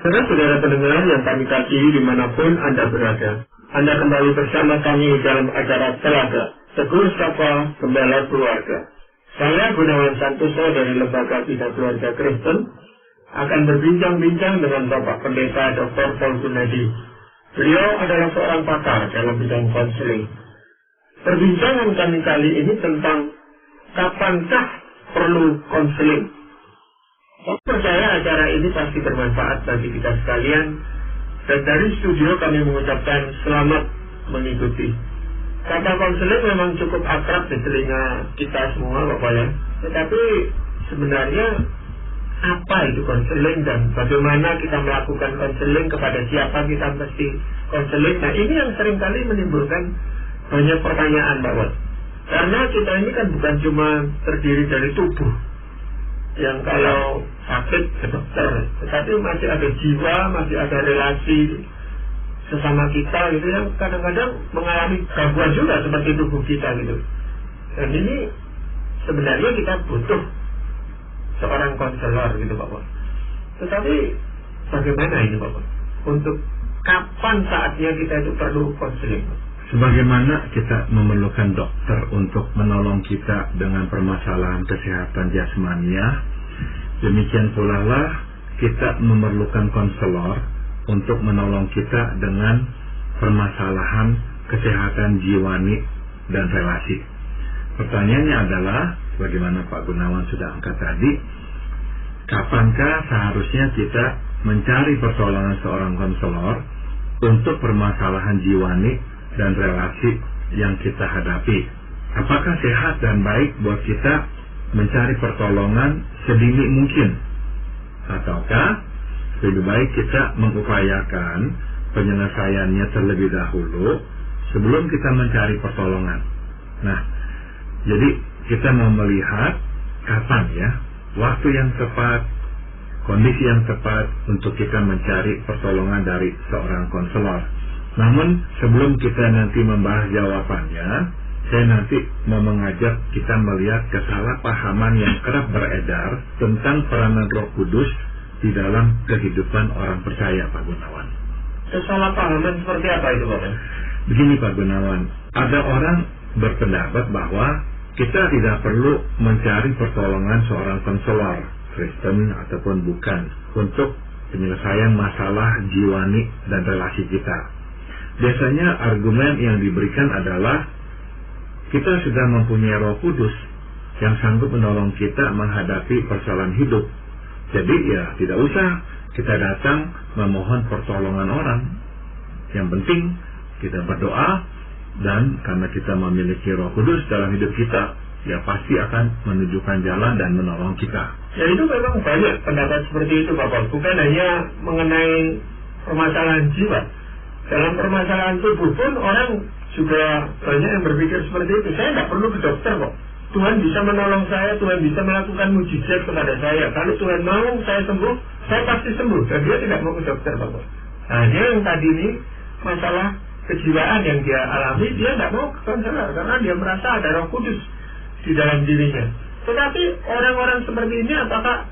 Saudara pendengar yang kami kasihi dimanapun Anda berada, Anda kembali bersama kami dalam acara Telaga, Tegur Sapa Gembala Keluarga. Saya Gunawan Santoso dari Lembaga Bina Keluarga Kristen akan berbincang-bincang dengan Bapak Pendeta Dr. Paul Gunadi. Beliau adalah seorang pakar dalam bidang konseling. Perbincangan kami kali ini tentang kapankah perlu konseling. Saya percaya acara ini pasti bermanfaat bagi kita sekalian, dan dari studio kami mengucapkan selamat mengikuti. Kata konseling memang cukup akrab di telinga kita semua, Bapak ya. Tetapi sebenarnya apa itu konseling dan bagaimana kita melakukan konseling, kepada siapa kita mesti konseling? Nah, ini yang seringkali menimbulkan banyak pertanyaan, Bapak. Karena kita ini kan bukan cuma terdiri dari tubuh yang kalau sakit ke dokter, tetapi masih ada jiwa, masih ada relasi sesama kita gitu, yang kadang-kadang mengalami gangguan juga seperti tubuh kita gitu. Dan ini sebenarnya kita butuh seorang konselor gitu, Bapak. Tetapi bagaimana ini, Bapak? Untuk kapan saatnya kita itu perlu konseling? Sebagaimana kita memerlukan dokter untuk menolong kita dengan permasalahan kesehatan jasmania, demikian pula lah kita memerlukan konselor untuk menolong kita dengan permasalahan kesehatan jiwani dan relasi. Pertanyaannya adalah, bagaimana Pak Gunawan sudah angkat tadi, kapankah seharusnya kita mencari pertolongan seorang konselor untuk permasalahan jiwani dan relasi yang kita hadapi? Apakah sehat dan baik buat kita mencari pertolongan sedini mungkin? Ataukah lebih baik kita mengupayakan penyelesaiannya terlebih dahulu sebelum kita mencari pertolongan? Nah, jadi kita mau melihat kapan ya waktu yang tepat, kondisi yang tepat untuk kita mencari pertolongan dari seorang konselor. Namun sebelum kita nanti membahas jawabannya, saya nanti mau mengajak kita melihat kesalahpahaman yang kerap beredar tentang peranan Roh Kudus di dalam kehidupan orang percaya, Pak Gunawan. Kesalahpahaman seperti apa itu, Bapak? Begini, Pak Gunawan, ada orang berpendapat bahwa kita tidak perlu mencari pertolongan seorang konselor, Kristen ataupun bukan, untuk penyelesaian masalah jiwani dan relasi kita. Biasanya argumen yang diberikan adalah kita sudah mempunyai Roh Kudus yang sanggup menolong kita menghadapi persoalan hidup. Jadi ya tidak usah kita datang memohon pertolongan orang. Yang penting kita berdoa, dan karena kita memiliki Roh Kudus dalam hidup kita, ya pasti akan menunjukkan jalan dan menolong kita. Ya, itu memang banyak pendapat seperti itu, Bapak. Bukan hanya mengenai permasalahan jiwa. Dalam permasalahan tubuh pun orang juga banyak yang berpikir seperti itu. Saya tidak perlu ke dokter kok. Tuhan bisa menolong saya, Tuhan bisa melakukan mujizat kepada saya. Kalau Tuhan mau saya sembuh, saya pasti sembuh. Dan dia tidak mau ke dokter, Bapak. Nah, dia yang tadi ini masalah kejiwaan yang dia alami, dia tidak mau ke konselor karena dia merasa ada Roh Kudus di dalam dirinya. Tetapi orang-orang seperti ini apakah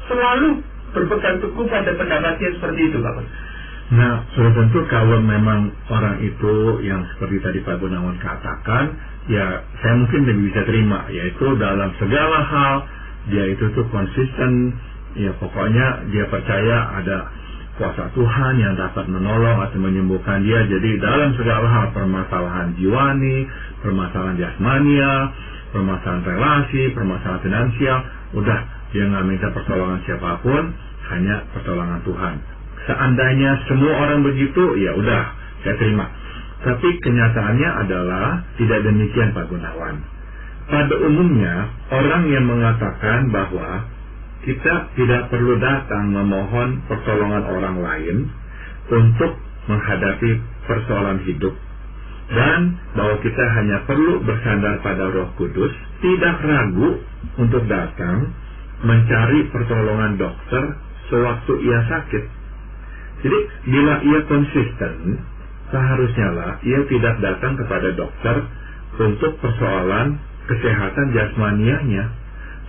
selalu berpegang teguh pada pendapatnya seperti itu, Bapak? Nah, sudah tentu kalau memang orang itu yang seperti tadi Pak Gunawan katakan, ya saya mungkin lebih bisa terima, yaitu dalam segala hal dia itu tuh konsisten, ya pokoknya dia percaya ada kuasa Tuhan yang dapat menolong atau menyembuhkan dia. Jadi dalam segala hal, permasalahan jiwani, permasalahan jasmania, permasalahan relasi, permasalahan finansial, udah dia nggak minta pertolongan siapapun, hanya pertolongan Tuhan. Seandainya semua orang begitu, ya udah, saya terima. Tapi kenyataannya adalah tidak demikian, Pak Gunawan. Pada umumnya, orang yang mengatakan bahwa kita tidak perlu datang memohon pertolongan orang lain untuk menghadapi persoalan hidup, dan bahwa kita hanya perlu bersandar pada Roh Kudus, tidak ragu untuk datang mencari pertolongan dokter sewaktu ia sakit. Jadi bila ia konsisten, seharusnya lah ia tidak datang kepada dokter untuk persoalan kesehatan jasmanianya.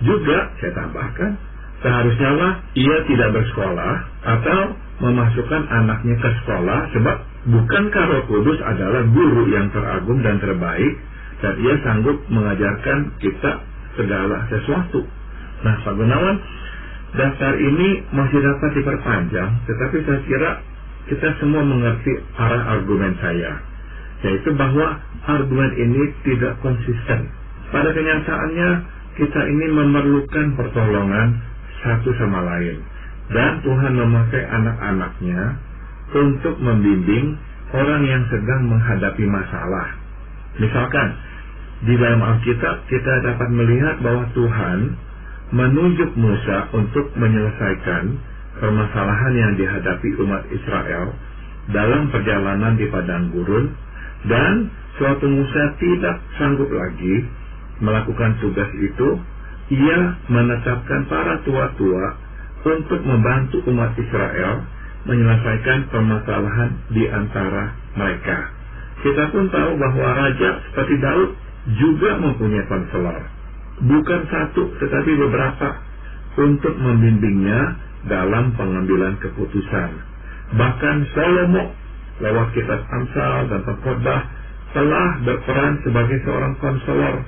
Juga saya tambahkan, seharusnya lah ia tidak bersekolah atau memasukkan anaknya ke sekolah, sebab bukankah Roh Kudus adalah guru yang teragum dan terbaik, dan ia sanggup mengajarkan kita segala sesuatu. Nah, Pak Gunawan, daftar ini masih dapat diperpanjang, tetapi saya kira kita semua mengerti arah argumen saya, yaitu bahwa argumen ini tidak konsisten. Pada kenyataannya, kita ini memerlukan pertolongan satu sama lain, dan Tuhan memakai anak-anaknya untuk membimbing orang yang sedang menghadapi masalah. Misalkan, di dalam Alkitab kita dapat melihat bahwa Tuhan menunjuk Musa untuk menyelesaikan permasalahan yang dihadapi umat Israel dalam perjalanan di padang gurun, dan suatu Musa tidak sanggup lagi melakukan tugas itu. Ia menetapkan para tua-tua untuk membantu umat Israel menyelesaikan permasalahan di antara mereka. Kita pun tahu bahwa raja seperti Daud juga mempunyai konselor, bukan satu tetapi beberapa, untuk membimbingnya dalam pengambilan keputusan. Bahkan Salomo lewat kitab Amsal dan Pengkhotbah telah berperan sebagai seorang konselor.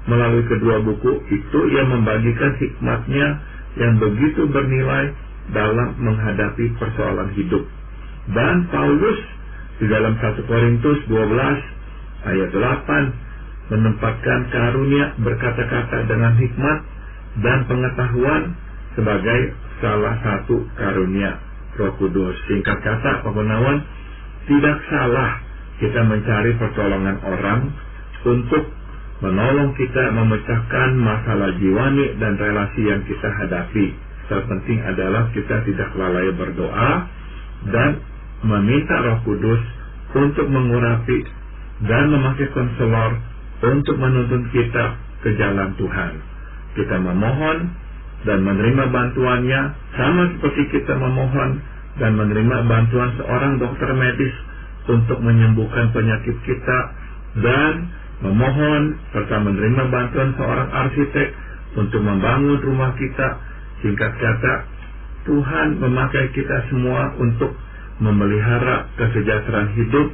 Melalui kedua buku itu ia membagikan hikmatnya yang begitu bernilai dalam menghadapi persoalan hidup. Dan Paulus di dalam 1 Korintus 12 ayat 8 menempatkan karunia berkata-kata dengan hikmat dan pengetahuan sebagai salah satu karunia Roh Kudus. Singkat kata, Pak Gunawan, tidak salah kita mencari pertolongan orang untuk menolong kita memecahkan masalah jiwani dan relasi yang kita hadapi. Terpenting adalah kita tidak lalai berdoa dan meminta Roh Kudus untuk mengurapi dan memakai konselor untuk menuntun kita ke jalan Tuhan. Kita memohon dan menerima bantuannya, sama seperti kita memohon dan menerima bantuan seorang dokter medis untuk menyembuhkan penyakit kita, dan memohon serta menerima bantuan seorang arsitek untuk membangun rumah kita. Singkat kata, Tuhan memakai kita semua untuk memelihara kesejahteraan hidup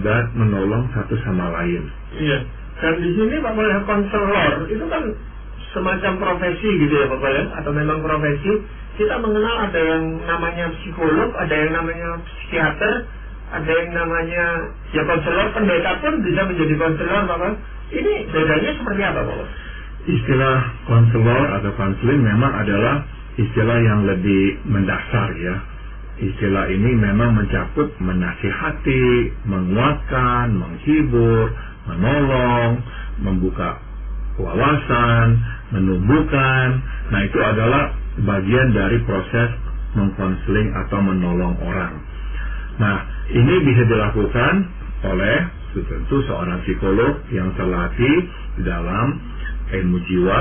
dan menolong satu sama lain. Iya. Dan di sini Pak Boleh, konselor itu kan semacam profesi gitu ya Pak Boleh, atau memang profesi. Kita mengenal ada yang namanya psikolog, ada yang namanya psikiater, ada yang namanya ya konselor. Pendeta pun bisa menjadi konselor, Bapak. Ini bedanya seperti apa, Bapak? Istilah konselor atau konseling memang adalah istilah yang lebih mendasar ya. Istilah ini memang mencakup menasihati, menguatkan, menghibur, menolong, membuka wawasan, menumbuhkan. Nah, itu adalah bagian dari proses mengkonseling atau menolong orang. Nah, ini bisa dilakukan oleh tentu seorang psikolog yang terlatih di dalam ilmu jiwa.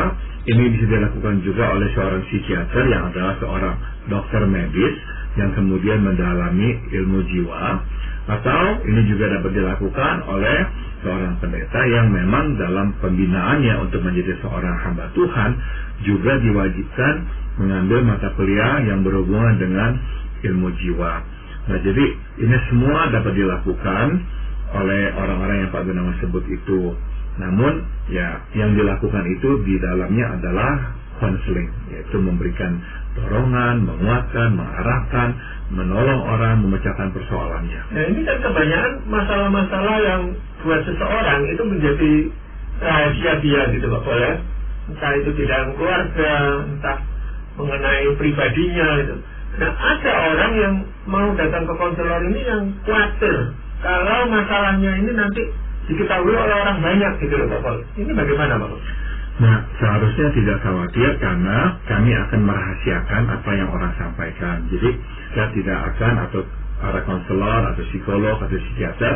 Ini bisa dilakukan juga oleh seorang psikiater yang adalah seorang dokter medis yang kemudian mendalami ilmu jiwa. Atau ini juga dapat dilakukan oleh seorang pendeta yang memang dalam pembinaannya untuk menjadi seorang hamba Tuhan juga diwajibkan mengambil mata kuliah yang berhubungan dengan ilmu jiwa. Nah, jadi ini semua dapat dilakukan oleh orang-orang yang Pak Gunawan sebut itu. Namun, ya, yang dilakukan itu di dalamnya adalah konseling, yaitu memberikan dorongan, menguatkan, mengarahkan, menolong orang, memecahkan persoalannya. Nah, ini kan kebanyakan masalah-masalah yang buat seseorang itu menjadi rahasia dia gitu Pak Boleh. Entah itu di dalam keluarga, entah mengenai pribadinya gitu. Nah, ada orang yang mau datang ke konselor ini yang khawatir kalau masalahnya ini nanti diketahui oleh orang banyak gitu loh Pak Pol. Ini bagaimana Pak? Nah, seharusnya tidak khawatir karena kami akan merahasiakan apa yang orang sampaikan. Jadi, saya tidak akan, atau para konselor atau psikolog atau psikiater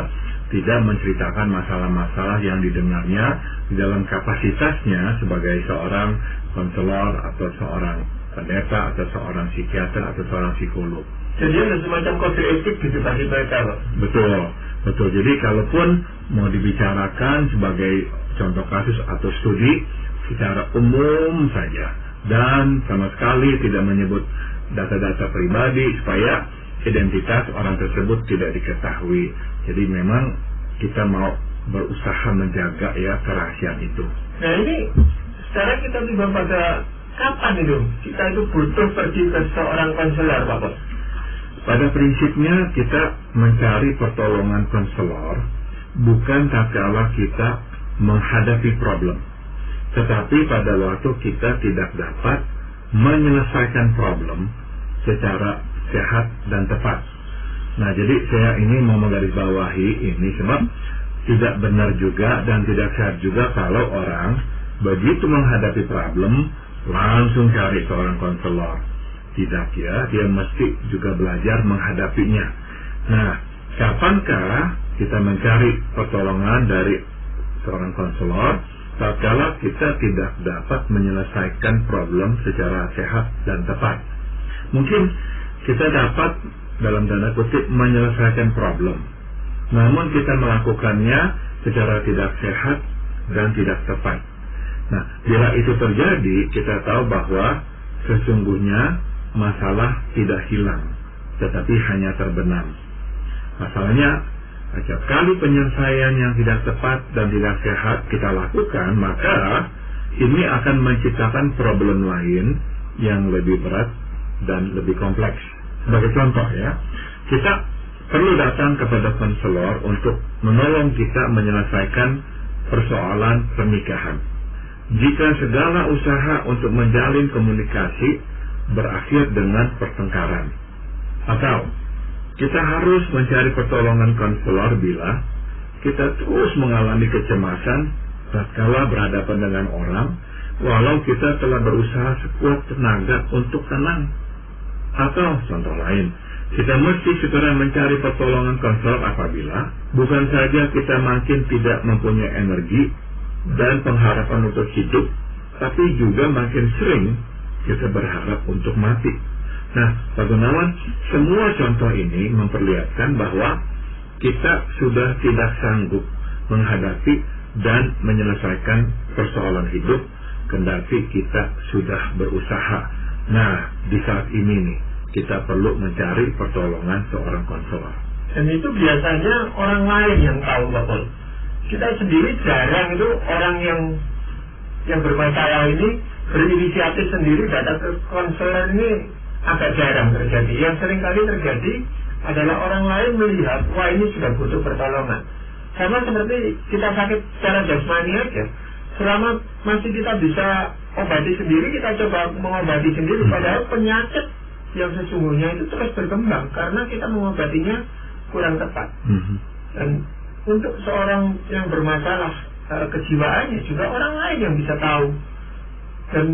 tidak menceritakan masalah-masalah yang didengarnya di dalam kapasitasnya sebagai seorang konselor atau seorang pendeta atau seorang psikiater atau seorang psikolog. Jadi ada semacam kode etik gitu bagi mereka, Pak? Betul. Jadi kalaupun mau dibicarakan sebagai contoh kasus atau studi secara umum saja dan sama sekali tidak menyebut data-data pribadi supaya identitas orang tersebut tidak diketahui. Jadi memang kita mau berusaha menjaga ya kerahasiaan itu. Nah ini sekarang kita tiba pada kapan itu kita itu butuh pergi ke seorang konselor, Pak Bos? Pada prinsipnya kita mencari pertolongan konselor bukan tatkala kita menghadapi problem, tetapi pada waktu kita tidak dapat menyelesaikan problem secara sehat dan tepat. Nah, jadi saya ini mau menggarisbawahi ini sebab tidak benar juga dan tidak sehat juga kalau orang begitu menghadapi problem langsung cari seorang konselor. Tidak ya, dia mesti juga belajar menghadapinya. Nah, kapankah kita mencari pertolongan dari seorang konselor tatkala kita tidak dapat menyelesaikan problem secara sehat dan tepat? Mungkin kita dapat dalam tanda kutip menyelesaikan problem, namun kita melakukannya secara tidak sehat dan tidak tepat. Nah, bila itu terjadi, kita tahu bahwa sesungguhnya masalah tidak hilang, tetapi hanya terbenam. Masalahnya, setiap kali penyelesaian yang tidak tepat dan tidak sehat kita lakukan, maka ini akan menciptakan problem lain yang lebih berat dan lebih kompleks. Sebagai contoh ya, kita perlu datang kepada konselor untuk menolong kita menyelesaikan persoalan pernikahan. Jika segala usaha untuk menjalin komunikasi berakhir dengan pertengkaran, atau kita harus mencari pertolongan konselor bila kita terus mengalami kecemasan tatkala berhadapan dengan orang, walau kita telah berusaha sekuat tenaga untuk tenang. Atau contoh lain, kita mesti segera mencari pertolongan konselor apabila bukan saja kita makin tidak mempunyai energi dan pengharapan untuk hidup, tapi juga makin sering kita berharap untuk mati. Nah, Pak Gunawan, semua contoh ini memperlihatkan bahwa kita sudah tidak sanggup menghadapi dan menyelesaikan persoalan hidup, kendati kita sudah berusaha. Nah, di saat ini nih, kita perlu mencari pertolongan seorang konselor. Dan itu biasanya orang lain yang tahu, Pak Pol. Kita sendiri jarang itu orang yang bermasalah ini berinisiatif sendiri datang ke konselor ini agak jarang terjadi. Yang sering kali terjadi adalah orang lain melihat, wah ini sudah butuh pertolongan. Sama seperti kita sakit secara jasmani aja. Selama masih kita bisa obati sendiri, kita coba mengobati sendiri. Padahal penyakit yang sesungguhnya itu terus berkembang karena kita mengobatinya kurang tepat. Dan untuk seorang yang bermasalah kejiwaannya juga orang lain yang bisa tahu, dan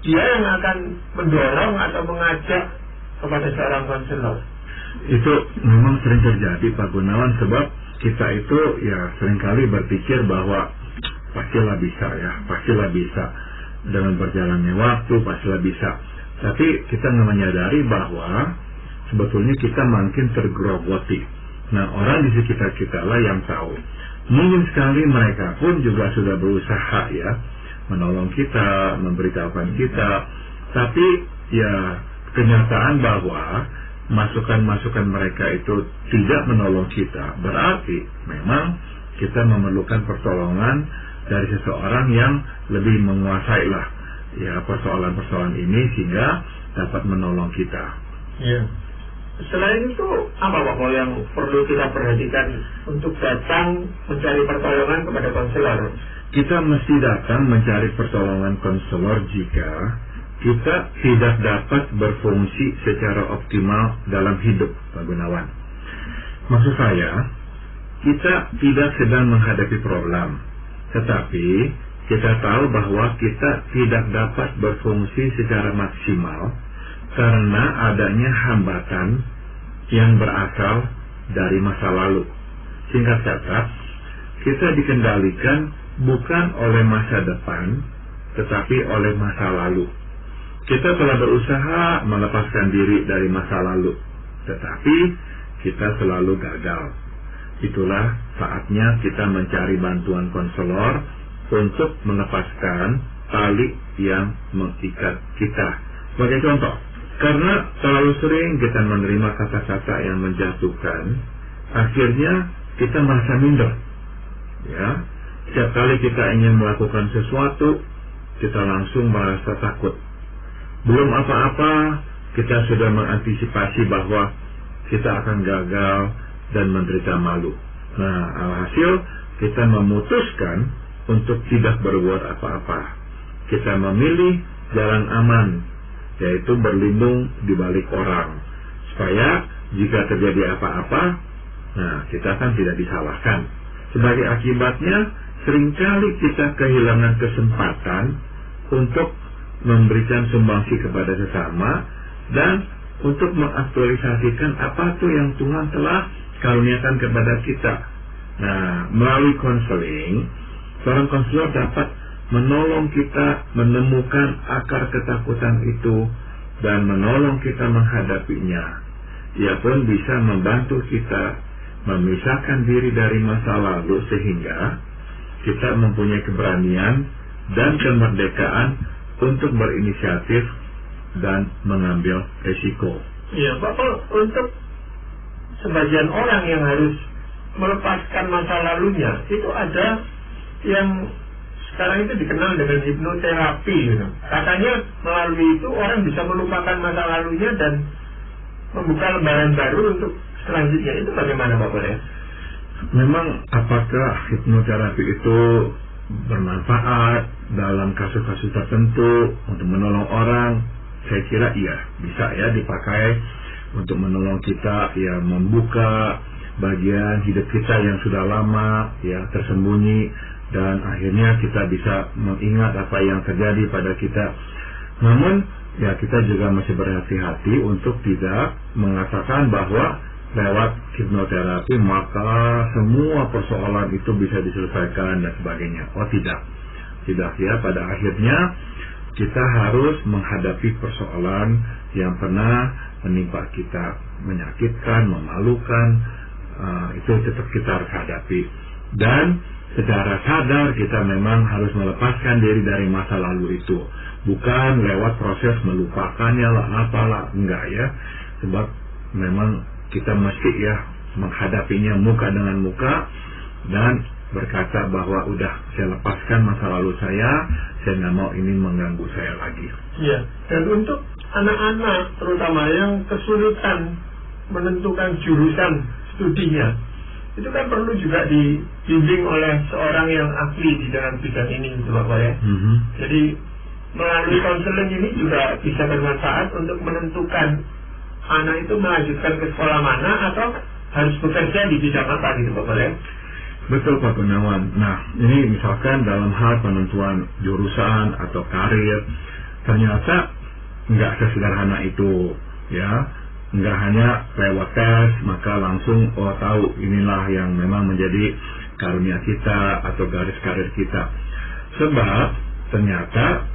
dia yang akan mendorong atau mengajak kepada seorang konselor. Itu memang sering terjadi, Pak Gunawan, sebab kita itu ya seringkali berpikir bahwa pastilah bisa dengan berjalannya waktu, pastilah bisa. Tapi kita nggak menyadari bahwa sebetulnya kita makin tergerogoti. Nah, orang di sekitar kita lah yang tahu. Mungkin sekali mereka pun juga sudah berusaha ya menolong kita, memberitahukan kita. Tapi ya kenyataan bahwa masukan-masukan mereka itu tidak menolong kita, berarti memang kita memerlukan pertolongan dari seseorang yang lebih menguasai lah ya persoalan-persoalan ini sehingga dapat menolong kita. Ya. Selain itu, apa Pak yang perlu kita perhatikan untuk datang mencari pertolongan kepada konselor? Kita mesti datang mencari pertolongan konselor jika kita tidak dapat berfungsi secara optimal dalam hidup, Pak Gunawan. Maksud saya, kita tidak sedang menghadapi problem, tetapi kita tahu bahwa kita tidak dapat berfungsi secara maksimal karena adanya hambatan yang berasal dari masa lalu. Singkat kata, kita dikendalikan bukan oleh masa depan, tetapi oleh masa lalu. Kita telah berusaha melepaskan diri dari masa lalu, tetapi kita selalu gagal. Itulah saatnya kita mencari bantuan konselor untuk melepaskan tali yang mengikat kita. Sebagai contoh, Karena terlalu sering kita menerima kata-kata yang menjatuhkan, akhirnya kita merasa minder. Ya, setiap kali kita ingin melakukan sesuatu, kita langsung merasa takut. Belum apa-apa, kita sudah mengantisipasi bahwa kita akan gagal dan menderita malu. Nah, alhasil kita memutuskan untuk tidak berbuat apa-apa. Kita memilih jalan aman, yaitu berlindung di balik orang, supaya jika terjadi apa-apa, nah kita kan tidak disalahkan. Sebagai akibatnya, seringkali kita kehilangan kesempatan untuk memberikan sumbangsi kepada sesama dan untuk mengaktualisasikan apa itu yang Tuhan telah karuniakan kepada kita. Nah, melalui konseling, seorang konselor dapat menolong kita menemukan akar ketakutan itu dan menolong kita menghadapinya. Ia pun bisa membantu kita memisahkan diri dari masa lalu sehingga kita mempunyai keberanian dan kemerdekaan untuk berinisiatif dan mengambil risiko. Iya, Bapak, untuk sebagian orang yang harus melepaskan masa lalunya, itu ada yang sekarang itu dikenal dengan hipnoterapi, gitu. Katanya melalui itu orang bisa melupakan masa lalunya dan membuka lembaran baru untuk selanjutnya. Itu bagaimana, Bapak ya? Memang apakah hipnoterapi itu bermanfaat dalam kasus-kasus tertentu untuk menolong orang? Saya kira iya, bisa ya dipakai untuk menolong kita ya membuka bagian hidup kita yang sudah lama ya tersembunyi, dan akhirnya kita bisa mengingat apa yang terjadi pada kita. Namun ya kita juga masih berhati-hati untuk tidak mengatakan bahwa lewat hipnoterapi maka semua persoalan itu bisa diselesaikan dan sebagainya. Oh tidak ya, pada akhirnya kita harus menghadapi persoalan yang pernah menimpa kita, menyakitkan, memalukan, itu tetap kita harus hadapi. Dan secara sadar kita memang harus melepaskan diri dari masa lalu itu, bukan lewat proses melupakannya lah, apalah, enggak ya. Sebab memang kita mesti ya menghadapinya muka dengan muka dan berkata bahwa udah saya lepaskan masa lalu saya nggak mau ini mengganggu saya lagi. Iya, dan untuk anak-anak terutama yang kesulitan menentukan jurusan studinya, itu kan perlu juga dibimbing oleh seorang yang ahli di dalam bidang ini, gitu Bapak ya. Jadi melalui konseling ini juga bisa bermanfaat untuk menentukan anak itu melanjutkan ke sekolah mana atau harus bekerja di bidang apa, gitu Bapak ya. Betul Pak Gunawan. Nah, ini misalkan dalam hal penentuan jurusan atau karir, ternyata nggak sesederhana itu, ya. Nggak hanya lewat tes, maka langsung tahu inilah yang memang menjadi karunia kita atau garis karir kita. Sebab ternyata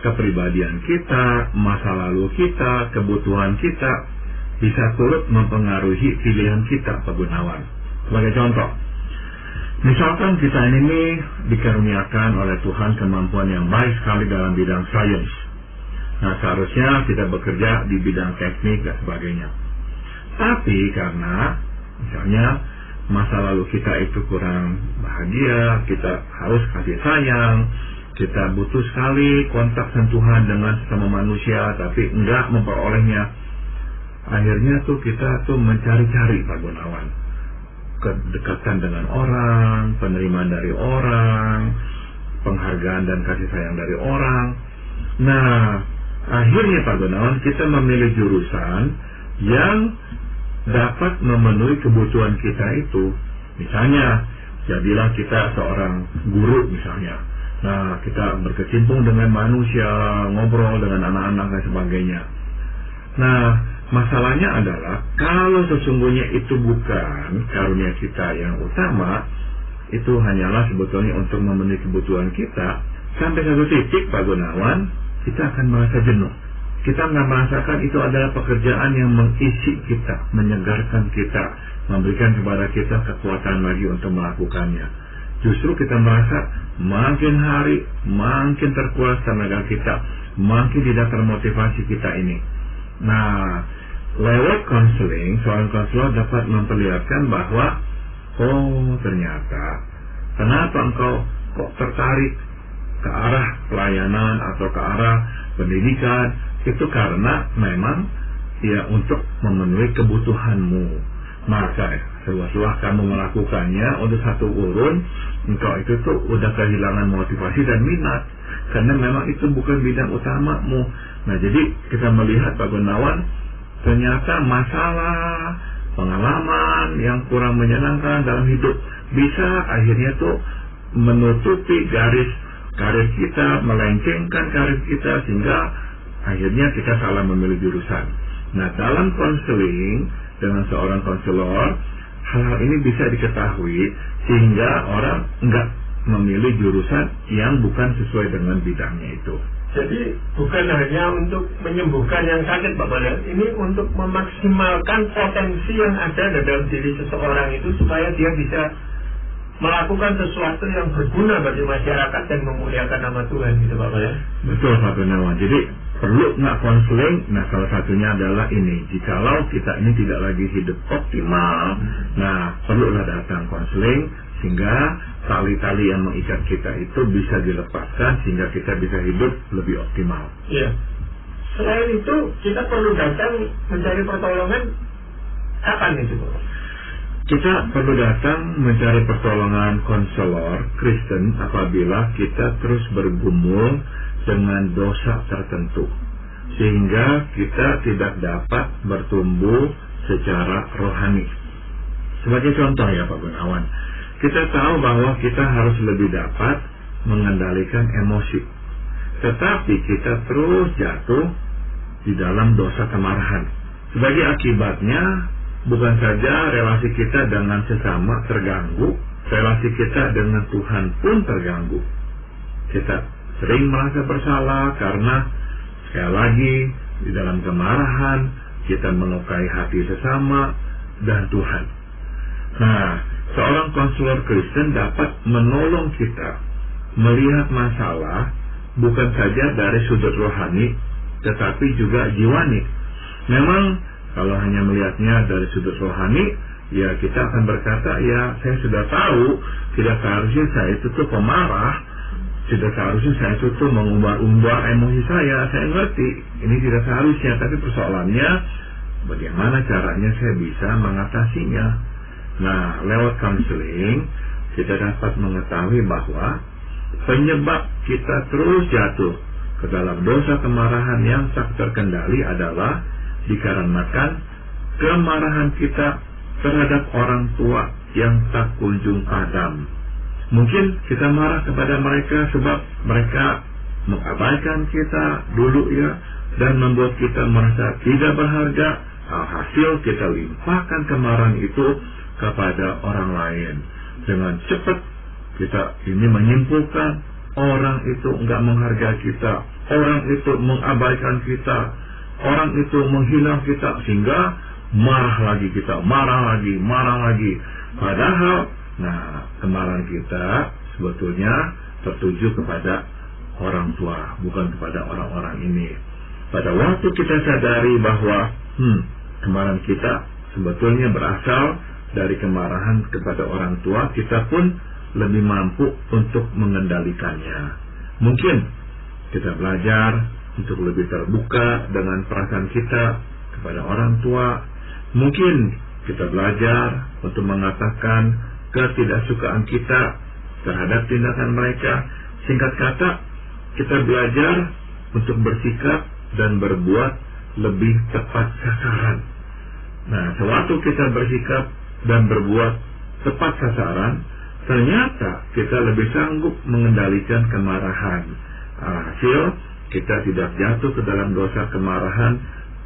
kepribadian kita, masa lalu kita, kebutuhan kita bisa turut mempengaruhi pilihan kita, Pak Gunawan. Sebagai contoh, misalkan kita ini dikaruniakan oleh Tuhan kemampuan yang baik sekali dalam bidang sains. Nah, seharusnya kita bekerja di bidang teknik dan sebagainya. Tapi karena misalnya masa lalu kita itu kurang bahagia, kita harus kasih sayang, kita butuh sekali kontak sentuhan dengan sesama manusia, tapi enggak memperolehnya. Akhirnya tuh kita tuh mencari-cari, Pak Gunawan, kedekatan dengan orang, penerimaan dari orang, penghargaan dan kasih sayang dari orang. Nah, akhirnya Pak Gunawan kita memilih jurusan yang dapat memenuhi kebutuhan kita itu. Misalnya, jadilah kita seorang guru misalnya. Nah, kita berkecimpung dengan manusia, ngobrol dengan anak-anak dan sebagainya. Nah, masalahnya adalah kalau sesungguhnya itu bukan karunia kita yang utama, itu hanyalah sebetulnya untuk memenuhi kebutuhan kita, sampai satu titik Pak Gunawan, kita akan merasa jenuh. Kita nggak merasakan itu adalah pekerjaan yang mengisi kita, menyegarkan kita, memberikan kepada kita kekuatan lagi untuk melakukannya. Justru kita merasa makin hari, makin terkuras tenaga kita, makin tidak termotivasi kita ini. Nah, lewat konseling, seorang konselor dapat memperlihatkan bahwa ternyata kenapa engkau kok tertarik ke arah pelayanan atau ke arah pendidikan, itu karena memang ya untuk memenuhi kebutuhanmu. Maka setelah kamu melakukannya untuk satu urun, engkau itu tuh udah kehilangan motivasi dan minat, karena memang itu bukan bidang utamamu. Nah, jadi kita melihat Pak Gunawan, ternyata masalah, pengalaman yang kurang menyenangkan dalam hidup bisa akhirnya tuh menutupi garis karir kita, melencengkan karir kita, sehingga akhirnya kita salah memilih jurusan. Nah, dalam konseling dengan seorang konselor, hal-hal ini bisa diketahui sehingga orang enggak memilih jurusan yang bukan sesuai dengan bidangnya itu. Jadi bukan hanya untuk menyembuhkan yang sakit Pak Balil, ini untuk memaksimalkan potensi yang ada dalam diri seseorang itu supaya dia bisa melakukan sesuatu yang berguna bagi masyarakat dan memuliakan nama Tuhan, gitu Pak Balil. Betul Pak Gunawan. Jadi perlu nggak konseling? Nah, salah satunya adalah ini. Jikalau kita ini tidak lagi hidup optimal, nah perlulah datang konseling sehingga tali-tali yang mengikat kita itu bisa dilepaskan sehingga kita bisa hidup lebih optimal. Iya. Selain itu kita perlu datang mencari pertolongan kapan itu Pak? Kita perlu datang mencari pertolongan konselor Kristen apabila kita terus bergumul dengan dosa tertentu, sehingga kita tidak dapat bertumbuh secara rohani. Sebagai contoh ya Pak Gunawan, kita tahu bahwa kita harus lebih dapat mengendalikan emosi, tetapi kita terus jatuh di dalam dosa kemarahan. Sebagai akibatnya, bukan saja relasi kita dengan sesama terganggu, relasi kita dengan Tuhan pun terganggu. Kita sering merasa bersalah karena sekali lagi di dalam kemarahan kita melukai hati sesama dan Tuhan. Nah, seorang konselor Kristen dapat menolong kita melihat masalah bukan saja dari sudut rohani, tetapi juga jiwani. Memang kalau hanya melihatnya dari sudut rohani, ya kita akan berkata, ya saya sudah tahu, tidak seharusnya saya itu tuh pemarah, tidak seharusnya saya itu tuh mengumbar-umbar emosi saya ngerti, ini tidak seharusnya, tapi persoalannya bagaimana caranya saya bisa mengatasinya. Nah, lewat counseling kita dapat mengetahui bahwa penyebab kita terus jatuh ke dalam dosa kemarahan yang tak terkendali adalah dikarenakan kemarahan kita terhadap orang tua yang tak kunjung padam. Mungkin kita marah kepada mereka sebab mereka mengabaikan kita dulu ya, dan membuat kita merasa tidak berharga. Alhasil kita limpahkan kemarahan itu kepada orang lain. Dengan cepat kita ini menyimpulkan orang itu enggak menghargai kita, orang itu mengabaikan kita, orang itu menghina kita, sehingga marah lagi kita, marah lagi. Padahal, nah, kemarahan kita sebetulnya tertuju kepada orang tua, bukan kepada orang-orang ini. Pada waktu kita sadari bahwa kemarahan kita sebetulnya berasal dari kemarahan kepada orang tua, kita pun lebih mampu untuk mengendalikannya. Mungkin kita belajar untuk lebih terbuka dengan perasaan kita kepada orang tua. Mungkin kita belajar untuk mengatakan ketidaksukaan kita terhadap tindakan mereka. Singkat kata, kita belajar untuk bersikap dan berbuat lebih tepat sasaran. Nah, sewaktu kita bersikap dan berbuat tepat sasaran, ternyata kita lebih sanggup mengendalikan kemarahan. Hasil, kita tidak jatuh ke dalam dosa kemarahan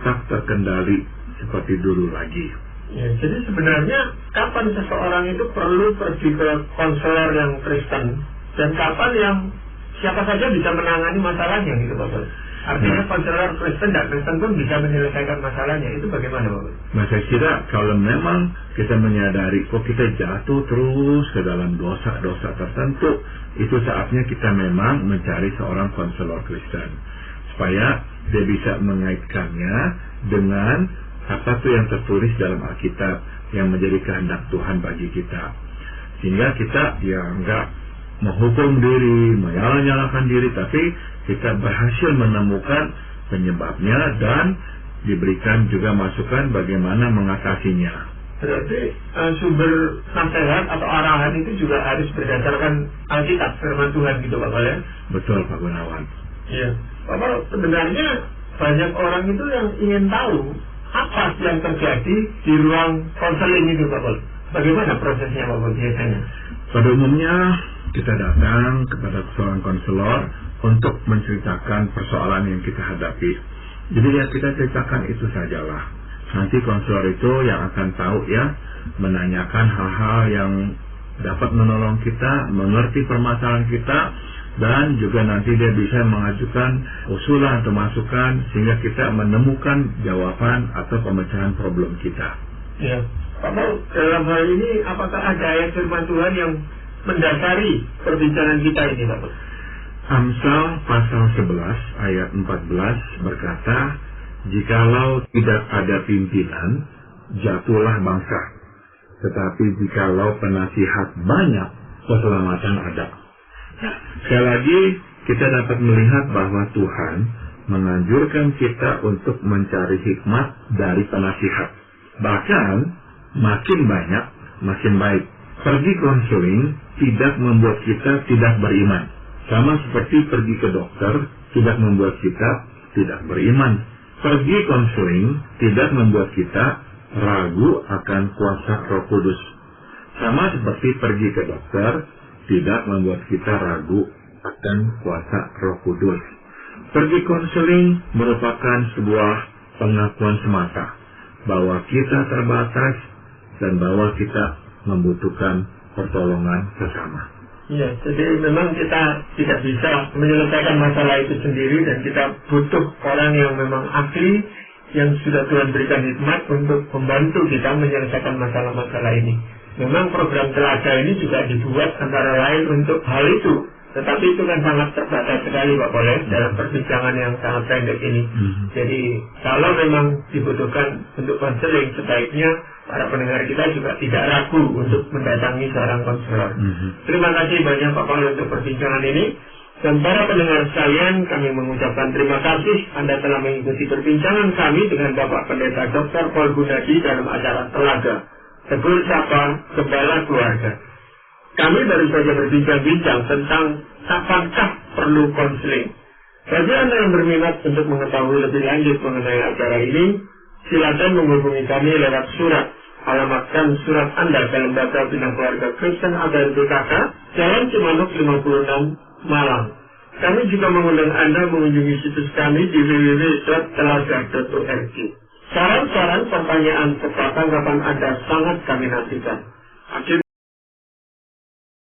tak terkendali seperti dulu lagi. Ya, jadi sebenarnya kapan seseorang itu perlu pergi ke konselor yang Kristen, dan kapan yang siapa saja bisa menangani masalahnya gitu Bapak? Artinya konselor Kristen dan Kristen pun bisa menyelesaikan masalahnya. Itu bagaimana Bapak? Nah, saya kira kalau memang kita menyadari kok kita jatuh terus ke dalam dosa-dosa tertentu, itu saatnya kita memang mencari seorang konselor Kristen supaya dia bisa mengaitkannya dengan apa tuh yang tertulis dalam Alkitab yang menjadi kehendak Tuhan bagi kita. Sehingga kita ya enggak menghukum diri, menyalahkan diri, tapi kita berhasil menemukan penyebabnya dan diberikan juga masukan bagaimana mengatasinya. Berarti sumber nasihat atau arahan itu juga harus berdasarkan Alkitab, firman Tuhan gitu Pak Pol ya? Betul Pak Gunawan. Iya. Pak Pol, sebenarnya banyak orang itu yang ingin tahu apa yang terjadi di ruang konseling itu Pak Pol. Bagaimana prosesnya Pak Pol biasanya? Pada umumnya kita datang kepada seorang konselor untuk menceritakan persoalan yang kita hadapi. Jadi ya kita ceritakan itu sajalah. Nanti konselor itu yang akan tahu ya, menanyakan hal-hal yang dapat menolong kita, mengerti permasalahan kita, dan juga nanti dia bisa mengajukan usulan atau masukan sehingga kita menemukan jawaban atau pemecahan problem kita. Ya, Pak Pol, dalam hal ini apakah ada ayat firman Tuhan yang mendasari perbincangan kita ini Pak Pol? Amsal pasal 11 ayat 14 berkata, jikalau tidak ada pimpinan, jatuhlah bangsa. Tetapi jikalau penasihat banyak, keselamatan ada. Sekali lagi, kita dapat melihat bahwa Tuhan menganjurkan kita untuk mencari hikmat dari penasihat. Bahkan, makin banyak, makin baik. Pergi konseling tidak membuat kita tidak beriman. Sama seperti pergi ke dokter tidak membuat kita tidak beriman. Pergi konseling tidak membuat kita ragu akan kuasa Roh Kudus. Sama seperti pergi ke dokter tidak membuat kita ragu akan kuasa Roh Kudus. Pergi konseling merupakan sebuah pengakuan semata bahwa kita terbatas dan bahwa kita membutuhkan pertolongan sesama. Ya, jadi memang kita tidak bisa menyelesaikan masalah itu sendiri dan kita butuh orang yang memang ahli, yang sudah Tuhan berikan hikmat untuk membantu kita menyelesaikan masalah-masalah ini. Memang program telaga ini juga dibuat antara lain untuk hal itu, tetapi itu kan sangat terbatas sekali Pak Pol dalam perbincangan yang sangat pendek ini. Jadi kalau memang dibutuhkan untuk konseling, sebaiknya para pendengar kita juga tidak ragu untuk mendatangi seorang konselor. Terima kasih banyak Pak Pol untuk perbincangan ini. Dan para pendengar sekalian, kami mengucapkan terima kasih Anda telah mengikuti perbincangan kami dengan Bapak Pendeta Dr. Paul Gunadi dalam acara Telaga, Tegur Sapa Gembala Keluarga. Kami baru saja berbincang-bincang tentang apakah perlu konseling. Bagi Anda yang berminat untuk mengetahui lebih lanjut mengenai acara ini, silakan menghubungi kami lewat surat. Alamatkan surat Anda ke Lembaga Bina Keluarga Kristen ABN PKK, Jalan Cimanuk 56, Malang. Kami juga mengundang Anda mengunjungi situs kami di www.telaga.org. Saran-saran, pertanyaan, serta tanggapan Anda sangat kami nantikan.